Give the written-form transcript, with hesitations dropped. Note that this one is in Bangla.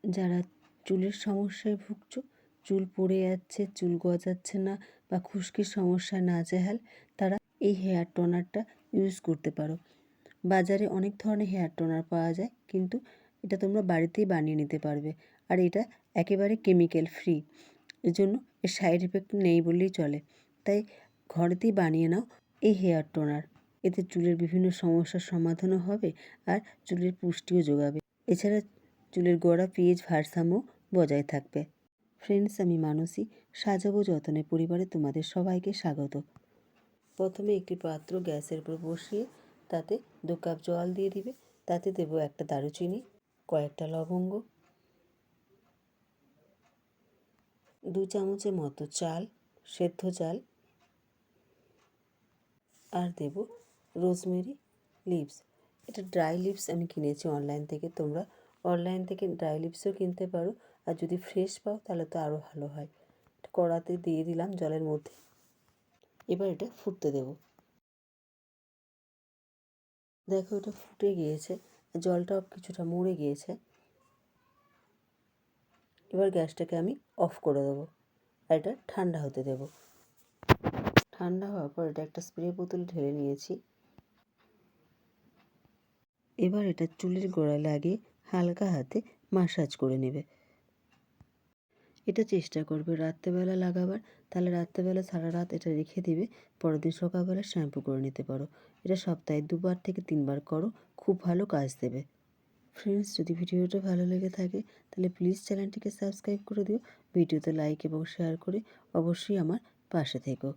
যারা চুলের সমস্যায় ভুগছো, চুল পড়ে যাচ্ছে, চুল গজাচ্ছে না বা খুশকির সমস্যায় নাজেহাল, তারা এই হেয়ার টোনারটা ইউজ করতে পারো। বাজারে অনেক ধরনের হেয়ার টোনার পাওয়া যায়, কিন্তু এটা তোমরা বাড়িতেই বানিয়ে নিতে পারবে। আর এটা একেবারে কেমিক্যাল ফ্রি, এজন্য এর সাইড এফেক্ট নেই বললেই চলে। তাই ঘরেতেই বানিয়ে নাও এই হেয়ার টোনার। এতে চুলের বিভিন্ন সমস্যার সমাধানও হবে আর চুলের পুষ্টিও যোগাবে। এছাড়া চুলের গোড়া পিএইচ ভারসাম্য বজায় থাকবে। ফ্রেন্ডস, আমি মানসী, সাজাবো যতনে পরিবারে তোমাদের সবাইকে স্বাগত। প্রথমে একটি পাত্র গ্যাসের উপর বসিয়ে তাতে 2 কাপ জল দিয়ে দিবে। তাতে দেবো একটা দারুচিনি, কয়েকটা লবঙ্গ, 2 চামচের মতো চাল, সেদ্ধ চাল, আর দেব রোজমেরি লিভস। এটা ড্রাই লিভস আমি কিনেছি অনলাইন থেকে। তোমরা অনলাইন থেকে ড্রাই লিভসও কিনতে পারো, আর যদি ফ্রেশ পাও তাহলে তো আরও ভালো হয়। কড়াতে দিয়ে দিলাম জলের মধ্যে। এবার এটা ফুটতে দেব। দেখো এটা ফুটে গিয়েছে, জলটাও কিছুটা মরে গিয়েছে। এবার গ্যাসটাকে আমি অফ করে দেবো আর এটা ঠান্ডা হতে দেব। ঠান্ডা হওয়ার পর এটা একটা স্প্রে বোতলে ঢেলে নিয়েছি। এবার এটা চুলের গোড়ায় লাগিয়ে হালকা হাতে মাসাজ করে নেবে। এটা চেষ্টা করবে রাত্রেবেলা লাগাবার, তাহলে রাত্রেবেলা সারা রাত এটা রেখে দিবে, পরের দিন সকালবেলা শ্যাম্পু করে নিতে পারো। এটা সপ্তাহে 2 বার থেকে 3 বার করো, খুব ভালো কাজ দেবে। ফ্রেন্ডস, যদি ভিডিওটা ভালো লেগে থাকে তাহলে প্লিজ চ্যানেলটিকে সাবস্ক্রাইব করে দিও। ভিডিওতে লাইক এবং শেয়ার করে অবশ্যই আমার পাশে থেকো।